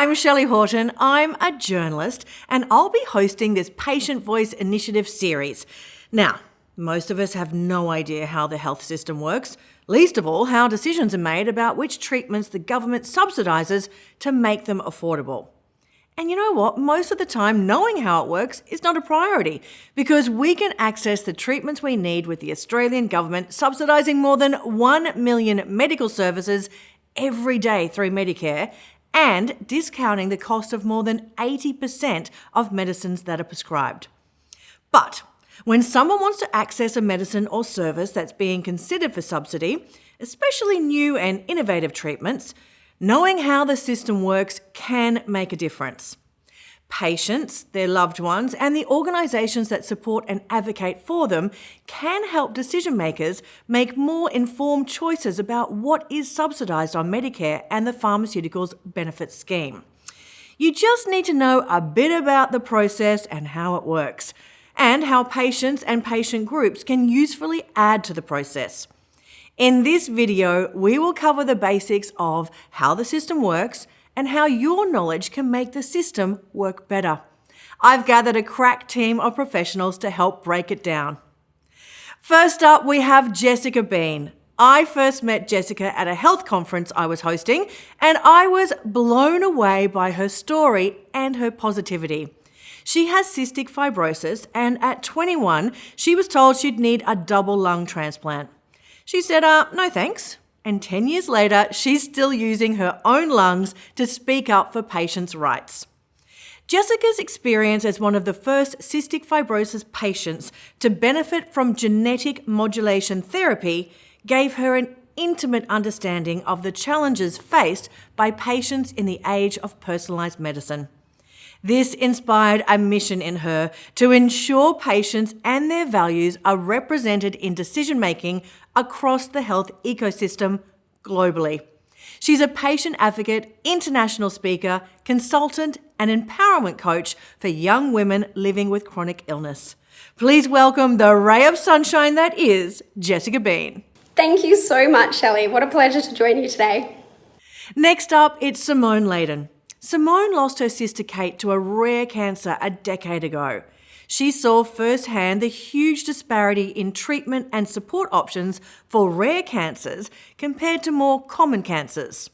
I'm Shelley Horton. I'm a journalist and I'll be hosting this Patient Voice Initiative series. Now, most of us have no idea how the health system works, least of all how decisions are made about which treatments the government subsidises to make them affordable. And you know what? Most of the time, knowing how it works is not a priority because we can access the treatments we need with the Australian government subsidising more than 1 million medical services every day through Medicare and discounting the cost of more than 80% of medicines that are prescribed. But when someone wants to access a medicine or service that's being considered for subsidy, especially new and innovative treatments, knowing how the system works can make a difference. Patients, their loved ones, and the organisations that support and advocate for them can help decision makers make more informed choices about what is subsidised on Medicare and the Pharmaceuticals Benefits Scheme. You just need to know a bit about the process and how it works, and how patients and patient groups can usefully add to the process. In this video, we will cover the basics of how the system works and how your knowledge can make the system work better. I've gathered a crack team of professionals to help break it down. First up, we have Jessica Bean. I first met Jessica at a health conference I was hosting, and I was blown away by her story and her positivity. She has cystic fibrosis, and at 21, she was told she'd need a double lung transplant. She said, no thanks. And 10 years later, she's still using her own lungs to speak up for patients' rights. Jessica's experience as one of the first cystic fibrosis patients to benefit from genetic modulation therapy gave her an intimate understanding of the challenges faced by patients in the age of personalised medicine. This inspired a mission in her to ensure patients and their values are represented in decision-making across the health ecosystem globally. She's a patient advocate, international speaker, consultant, and empowerment coach for young women living with chronic illness. Please welcome the ray of sunshine that is Jessica Bean. Thank you so much, Shelley. What a pleasure to join you today. Next up, it's Symone Laden. Symone lost her sister Kate to a rare cancer a decade ago. She saw firsthand the huge disparity in treatment and support options for rare cancers compared to more common cancers.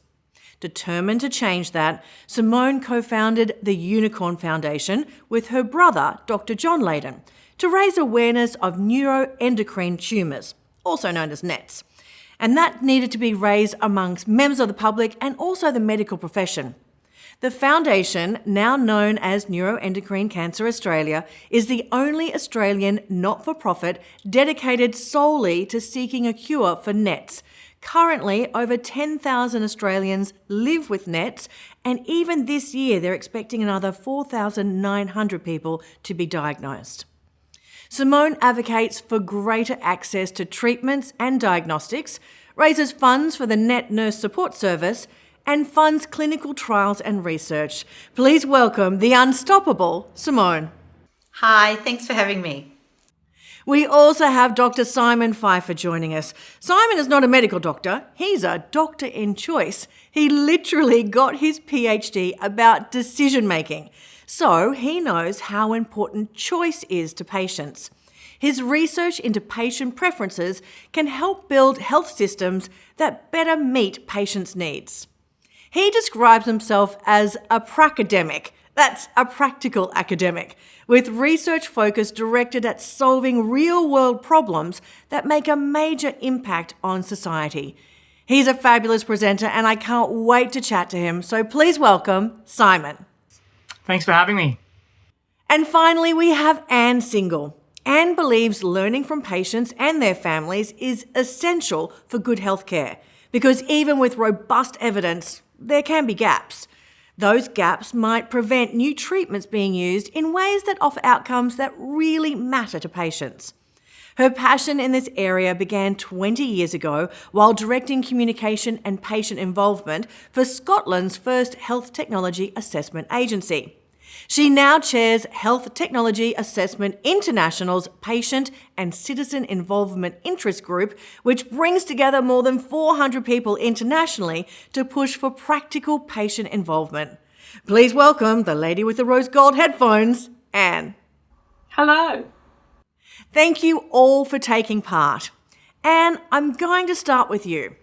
Determined to change that, Symone co-founded the Unicorn Foundation with her brother, Dr. John Laden, to raise awareness of neuroendocrine tumours, also known as NETs. And that needed to be raised amongst members of the public and also the medical profession. The foundation, now known as Neuroendocrine Cancer Australia, is the only Australian not-for-profit dedicated solely to seeking a cure for NETs. Currently, over 10,000 Australians live with NETs, and even this year they're expecting another 4,900 people to be diagnosed. Symone advocates for greater access to treatments and diagnostics, raises funds for the NET Nurse Support Service, and funds clinical trials and research. Please welcome the unstoppable Symone. Hi, thanks for having me. We also have Dr. Simon Pfeiffer joining us. Simon is not a medical doctor, he's a doctor in choice. He literally got his PhD about decision making, so he knows how important choice is to patients. His research into patient preferences can help build health systems that better meet patients' needs. He describes himself as a pracademic, that's a practical academic, with research focus directed at solving real-world problems that make a major impact on society. He's a fabulous presenter and I can't wait to chat to him, so please welcome Simon. Thanks for having me. And finally, we have Anne Single. Anne believes learning from patients and their families is essential for good healthcare, because even with robust evidence, there can be gaps. Those gaps might prevent new treatments being used in ways that offer outcomes that really matter to patients. Her passion in this area began 20 years ago while directing communication and patient involvement for Scotland's first health technology assessment agency. She now chairs Health Technology Assessment International's Patient and Citizen Involvement Interest Group, which brings together more than 400 people internationally to push for practical patient involvement. Please welcome the lady with the rose gold headphones, Anne. Hello. Thank you all for taking part. Anne, I'm going to start with you.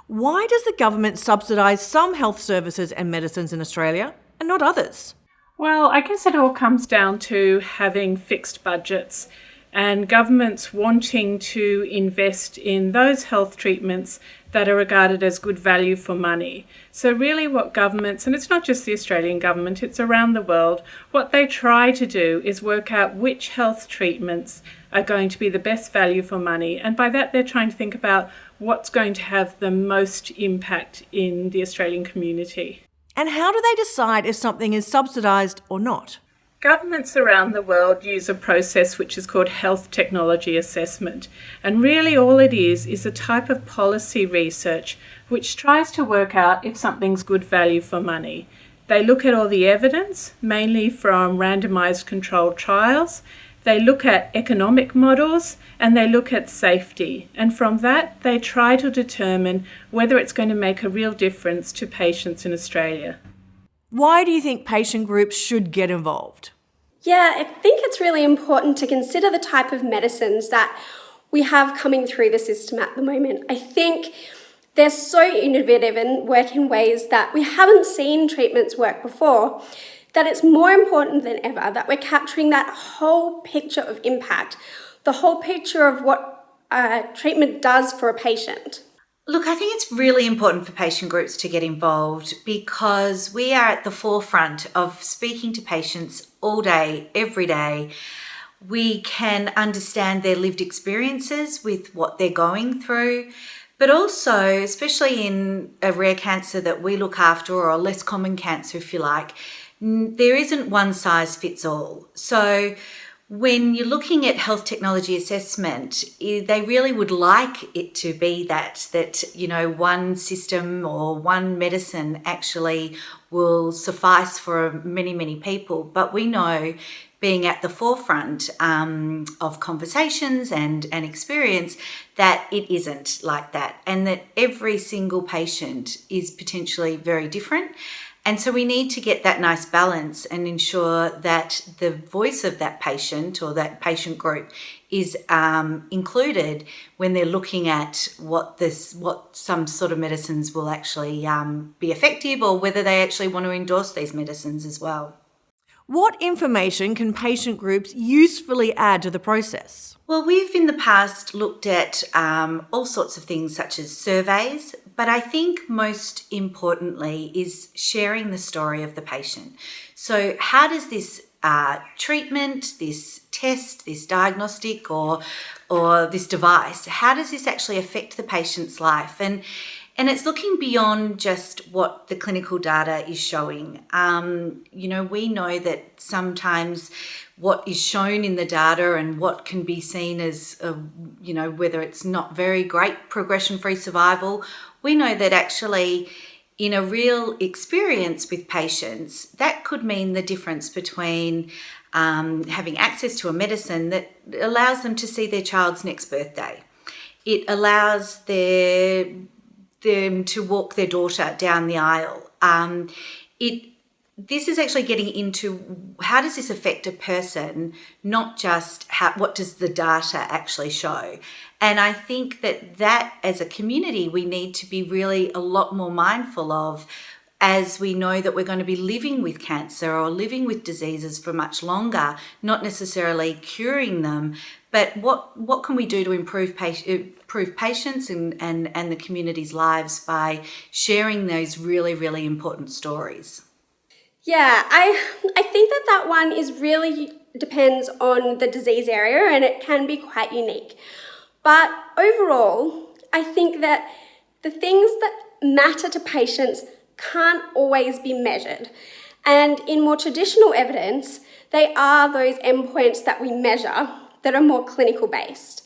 Why does the government subsidise some health services and medicines in Australia and not others? Well, I guess it all comes down to having fixed budgets and governments wanting to invest in those health treatments that are regarded as good value for money. So really what governments, and it's not just the Australian government, it's around the world, what they try to do is work out which health treatments are going to be the best value for money. And by that, they're trying to think about what's going to have the most impact in the Australian community. And how do they decide if something is subsidised or not? Governments around the world use a process which is called health technology assessment. And really all it is a type of policy research which tries to work out if something's good value for money. They look at all the evidence, mainly from randomised controlled trials. They look at economic models and they look at safety. And from that, they try to determine whether it's going to make a real difference to patients in Australia. Why do you think patient groups should get involved? Yeah, I think it's really important to consider the type of medicines that we have coming through the system at the moment. I think they're so innovative and work in ways that we haven't seen treatments work before, that it's more important than ever that we're capturing that whole picture of impact, the whole picture of what treatment does for a patient. Look, I think it's really important for patient groups to get involved because we are at the forefront of speaking to patients all day, every day. We can understand their lived experiences with what they're going through, but also, especially in a rare cancer that we look after or a less common cancer, if you like, there isn't one size fits all. So when you're looking at health technology assessment, they really would like it to be that one system or one medicine actually will suffice for many, many people. But we know, being at the forefront of conversations and experience, that it isn't like that, and that every single patient is potentially very different. And so we need to get that nice balance and ensure that the voice of that patient or that patient group is included when they're looking at what some sort of medicines will actually be effective, or whether they actually want to endorse these medicines as well. What information can patient groups usefully add to the process? Well, we've in the past looked at all sorts of things such as surveys, but I think most importantly is sharing the story of the patient. So how does this treatment, this test, this diagnostic or this device, how does this actually affect the patient's life? And it's looking beyond just what the clinical data is showing. We know that sometimes what is shown in the data and what can be seen as, whether it's not very great progression-free survival, we know that actually in a real experience with patients, that could mean the difference between having access to a medicine that allows them to see their child's next birthday. It allows them to walk their daughter down the aisle. This is actually getting into how does this affect a person, not just what does the data actually show. And I think that as a community, we need to be really a lot more mindful of, as we know that we're going to be living with cancer or living with diseases for much longer, not necessarily curing them, but what can we do to improve patients and the community's lives by sharing those really, really important stories? Yeah, I think that one is really depends on the disease area, and it can be quite unique. But overall, I think that the things that matter to patients can't always be measured. And in more traditional evidence, they are those endpoints that we measure that are more clinical based.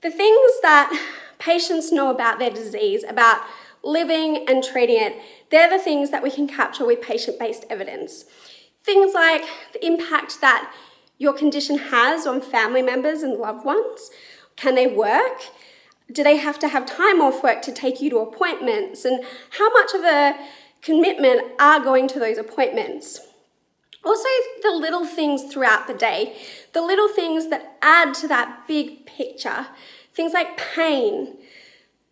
The things that patients know about their disease, about living and treating it, they're the things that we can capture with patient-based evidence. Things like the impact that your condition has on family members and loved ones. Can they work? Do they have to have time off work to take you to appointments? And how much of a commitment are going to those appointments. Also, the little things throughout the day, the little things that add to that big picture, things like pain,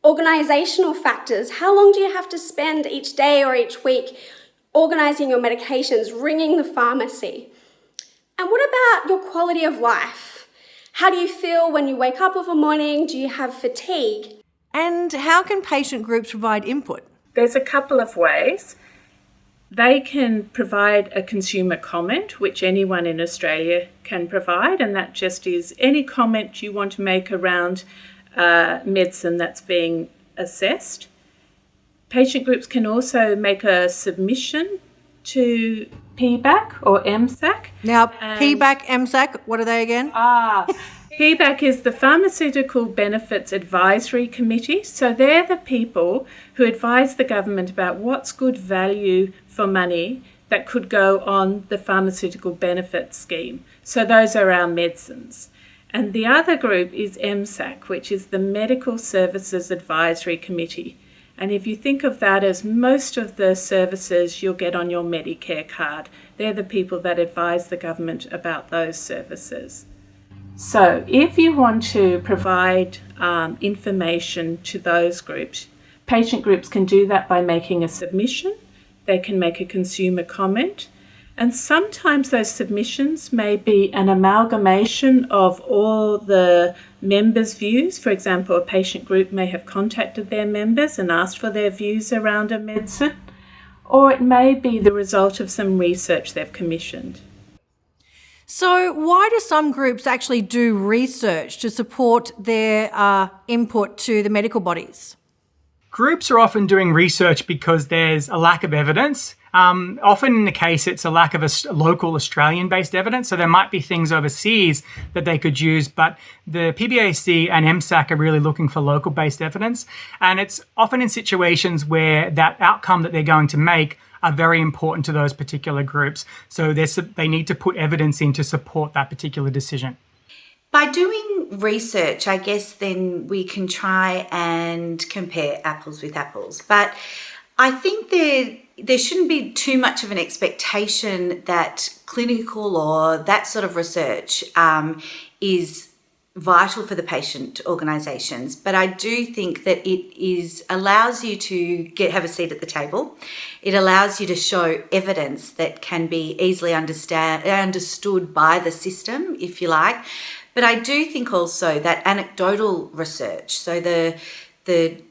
organisational factors. How long do you have to spend each day or each week organising your medications, ringing the pharmacy? And what about your quality of life? How do you feel when you wake up of a morning? Do you have fatigue? And how can patient groups provide input? There's a couple of ways. They can provide a consumer comment, which anyone in Australia can provide, and that just is any comment you want to make around medicine that's being assessed. Patient groups can also make a submission to PBAC or MSAC. Now, PBAC, MSAC, what are they again? PBAC is the Pharmaceutical Benefits Advisory Committee. So they're the people who advise the government about what's good value for money that could go on the pharmaceutical benefits scheme. So those are our medicines. And the other group is MSAC, which is the Medical Services Advisory Committee. And if you think of that as most of the services you'll get on your Medicare card, they're the people that advise the government about those services. So if you want to provide information to those groups, patient groups can do that by making a submission. They can make a consumer comment. And sometimes those submissions may be an amalgamation of all the members' views. For example, a patient group may have contacted their members and asked for their views around a medicine, or it may be the result of some research they've commissioned. So why do some groups actually do research to support their input to the medical bodies? Groups are often doing research because there's a lack of evidence. Often in the case, it's a lack of a local Australian-based evidence. So there might be things overseas that they could use, but the PBAC and MSAC are really looking for local-based evidence. And it's often in situations where that outcome that they're going to make are very important to those particular groups. So they need to put evidence in to support that particular decision. By doing research, I guess then we can try and compare apples with apples. But I think there shouldn't be too much of an expectation that clinical or that sort of research is vital for the patient organisations. But I do think that it allows you to have a seat at the table. It allows you to show evidence that can be easily understood by the system, if you like. But I do think also that anecdotal research, so the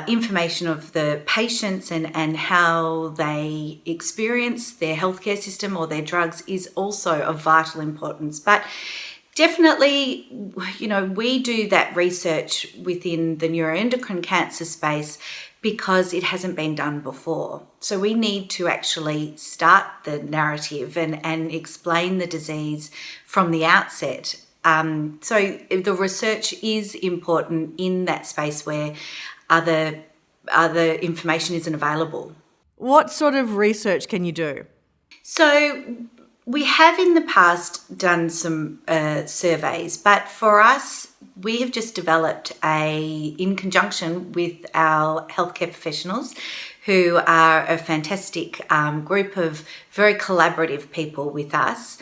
information of the patients and how they experience their healthcare system or their drugs is also of vital importance. But definitely, we do that research within the neuroendocrine cancer space because it hasn't been done before. So we need to actually start the narrative and explain the disease from the outset. So the research is important in that space where other information isn't available. What sort of research can you do? So we have in the past done some surveys, but for us, we have just developed in conjunction with our healthcare professionals, who are a fantastic group of very collaborative people with us.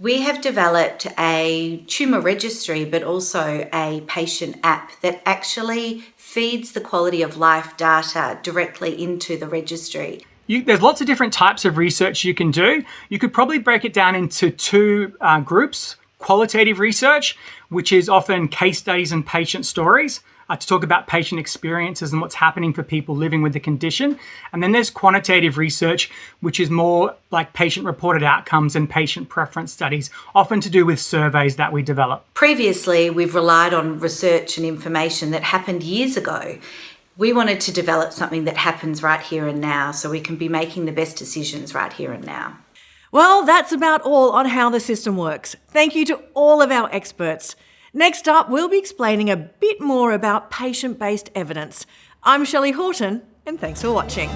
We have developed a tumour registry, but also a patient app that actually feeds the quality of life data directly into the registry. There's lots of different types of research you can do. You could probably break it down into two groups. Qualitative research, which is often case studies and patient stories to talk about patient experiences and what's happening for people living with the condition. And then there's quantitative research, which is more like patient-reported outcomes and patient preference studies, often to do with surveys that we develop. Previously, we've relied on research and information that happened years ago. We wanted to develop something that happens right here and now, so we can be making the best decisions right here and now. Well, that's about all on how the system works. Thank you to all of our experts. Next up, we'll be explaining a bit more about patient-based evidence. I'm Shelley Horton, and thanks for watching.